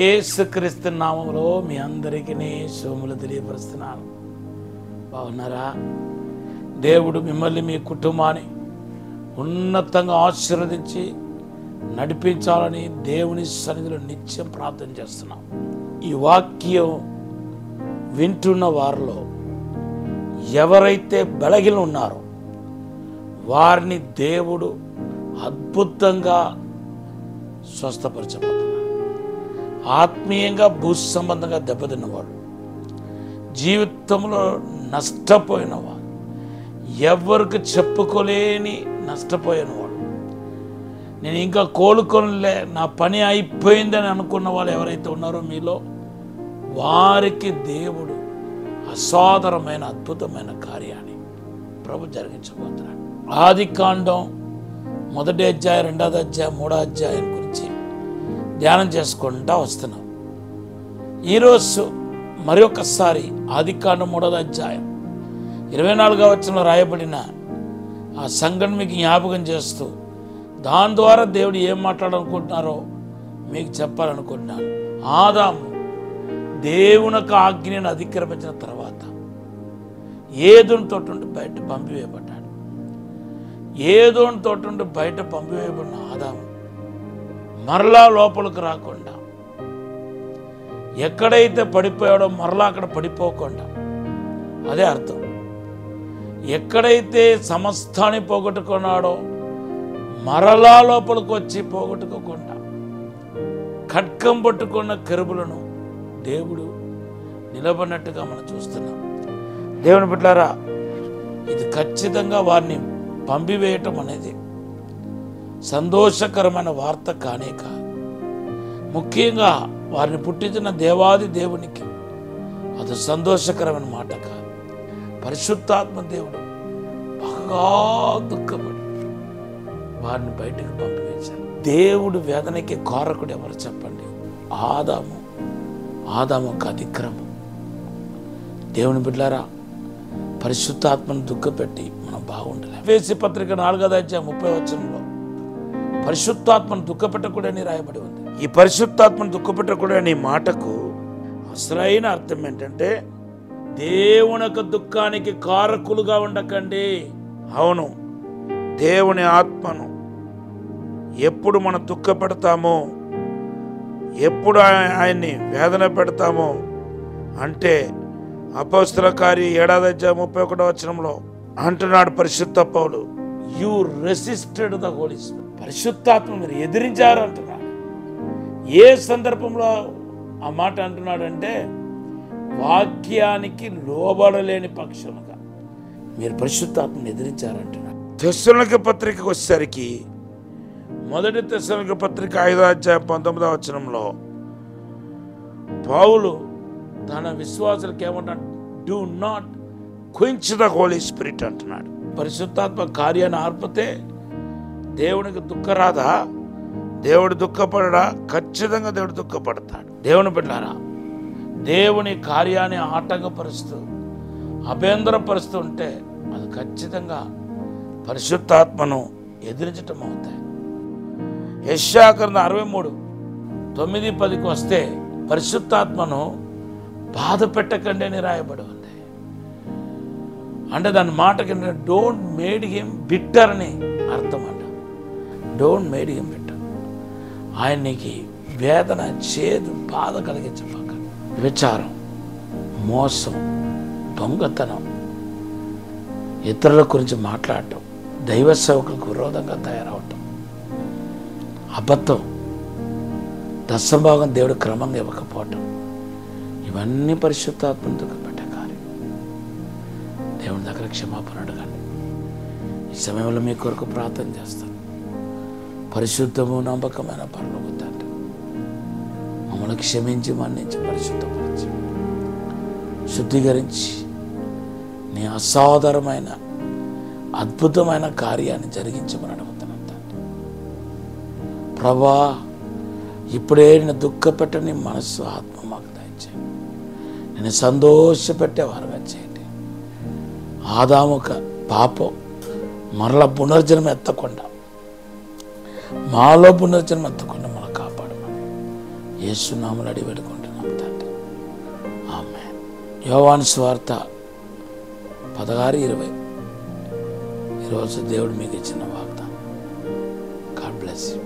యేసుక్రీస్తు నామములో మీ అందరికీ శుభములు తెలియపరుస్తున్నాను. బాగున్నారా? దేవుడు మిమ్మల్ని మీ కుటుంబాన్ని ఉన్నతంగా ఆశీర్వదించి నడిపించాలని దేవుని సన్నిధిలో నిత్యం ప్రార్థన చేస్తున్నాం. ఈ వాక్యం వింటున్న వారిలో ఎవరైతే బలహీన ఉన్నారో వారిని దేవుడు అద్భుతంగా స్వస్థపరచబోతున్నారు. ఆత్మీయంగా భూ సంబంధంగా దెబ్బతిన్నవాడు, జీవితంలో నష్టపోయిన వాడు, ఎవరికి చెప్పుకోలేని నష్టపోయినవాడు, నేను ఇంకా కోలుకోలే, నా పని అయిపోయిందని అనుకున్న వాళ్ళు ఎవరైతే ఉన్నారో మీలో వారికి దేవుడు అసాధారణమైన అద్భుతమైన కార్యాన్ని ప్రభు జరిగించబోతున్నాడు. ఆదికాండం 1వ అధ్యాయం, 2వ అధ్యాయం, 3వ అధ్యాయం గురించి ధ్యానం చేసుకుంటూ వస్తున్నాం. ఈరోజు మరొకసారి ఆదికాండం 3వ అధ్యాయం 24వ వచనంలో రాయబడిన ఆ సంఘటన మీకు జ్ఞాపకం చేస్తూ దాని ద్వారా దేవుడు ఏం మాట్లాడాలనుకుంటున్నారో మీకు చెప్పాలనుకుంటున్నాను. ఆదాము దేవునికి ఆజ్ఞను అతిక్రమించిన తర్వాత ఏదోని తోట నుండి బయట పంపివేయబడ్డాడు. ఏదోని తోట నుండి బయట పంపివేయబడిన ఆదాము మరలా లోపలికి రాకుండా, ఎక్కడైతే పడిపోయాడో మరలా అక్కడ పడిపోకుండా, అదే అర్థం. ఎక్కడైతే సమస్తాన్ని పోగొట్టుకున్నాడో మరలా లోపలికి వచ్చి పోగొట్టుకోకుండా ఖడ్గం పట్టుకున్న కెరూబులను దేవుడు నిలబడినట్టుగా మనం చూస్తున్నాం. దేవుని బిడ్డలారా, ఇది ఖచ్చితంగా వారిని పంపివేయటం అనేది సంతోషకరమైన వార్త కానే కాదు. ముఖ్యంగా వారిని పుట్టించిన దేవాది దేవునికి అది సంతోషకరమైన మాట కాదు. పరిశుద్ధాత్మ దేవుడు బాగా దుఃఖపడి వారిని బయటకు పంపివేశారు. దేవుడు వేదనకి కారకుడు ఎవరు చెప్పండి? ఆదాము ఒక అతిక్రమం. దేవుని బిడ్డలారా, పరిశుద్ధాత్మను దుఃఖపెట్టి మనం బాగుండలేం. ఎఫెసీ పత్రిక 4వ అధ్యాయం 30వ వచనంలో పరిశుద్ధాత్మను దుఃఖపెట్టకూడని రాయబడి ఉంది. ఈ పరిశుద్ధాత్మను దుఃఖపెట్టకూడని మాటకు అసలైన అర్థం ఏంటంటే, దేవుని యొక్క దుఃఖానికి కారకులుగా ఉండకండి. అవును, దేవుని ఆత్మను ఎప్పుడు మనం దుఃఖపెడతామో, ఎప్పుడు ఆయన్ని వేదన పెడతామో అంటే అపోస్తల కార్యం 7వ అధ్యాయం 31వ వచనంలో అంటున్నాడు పరిశుద్ధ పౌలు, you resisted the holy spirit. పరిశుద్ధాత్మ మీరు ఎదిరించారు అంటున్నాడు. ఏ సందర్భంలో ఆ మాట అంటున్నాడంటే, వాక్యానికి లోబడలేని పక్షముగా మీరు పరిశుద్ధాత్మను ఎదిరించారంటున్నాడు. తెస్సలోనిక పత్రికకు వచ్చేసరికి 1 తెస్సలోనిక పత్రిక 5వ అధ్యాయం 19వ వచనంలో పౌలు తన విశ్వాసులకు ఏమంటాడు? Do not quench the holy spirit అంటున్నాడు. పరిశుద్ధాత్మ కార్యాన్ని ఆర్పితే దేవునికి దుఃఖం రాదా? దేవుడు దుఃఖపడడా? ఖచ్చితంగా దేవుడు దుఃఖపడతాడు. దేవుని బిడ్డలారా, దేవుని కార్యాన్ని ఆటంకపరుస్తూ అభ్యంతరపరుస్తూ ఉంటే అది ఖచ్చితంగా పరిశుద్ధాత్మను ఎదిరించటం అవుతాయి. యెషయా గ్రంథం 63:9-10 వస్తే పరిశుద్ధాత్మను బాధ పెట్టకండి అని రాయబడి ఉంది. అంటే దాని మాటకి డోంట్ మేడ్ హిమ్ బిట్టర్ అని అర్థం అంట. Don't made him bitter. ఆయనకి వేదన, చేదు, బాధ కలిగించబాక. విచారం, మోసం, దొంగతనం, ఇతరుల గురించి మాట్లాడటం, దైవ సేవకులకు విరోధంగా తయారవటం, అబద్ధం, దశభాగం దేవుడు క్రమంగా ఇవ్వకపోవటం, ఇవన్నీ పరిశుద్ధాత్మను దుఃఖపెట్టే కార్యం. దేవుని దగ్గర క్షమాపణ అడగండి. ఈ సమయంలో మీ కొరకు ప్రార్థన చేస్తాను. పరిశుద్ధము నమ్మకమైన పరలోక తండ్రి, మమ్మల్ని క్షమించి, మన్నించి, పరిశుద్ధపరిచి, శుద్ధీకరించి నీ అసాధారణమైన అద్భుతమైన కార్యాన్ని జరిగించమని అడుగుతున్నాను తండ్రి. ప్రభా, ఇప్పుడే నేను దుఃఖపెట్టని మనస్సు, ఆత్మ మాకు దయచేయండి. నేను సంతోషపెట్టేవారుగా చేయండి. ఆదాముక పాపం మరలా పునర్జన్మ ఎత్తకుండా, మాలో పునర్జన్మ ఎత్తకుండా మనం కాపాడమని యేసు నామములో అడిగి పెట్టుకుంటున్నాం తండ్రి, ఆమేన్. యోహాను సువార్త 16:20 ఈరోజు దేవుడు మీకు ఇచ్చిన వాగ్దానం. God bless you.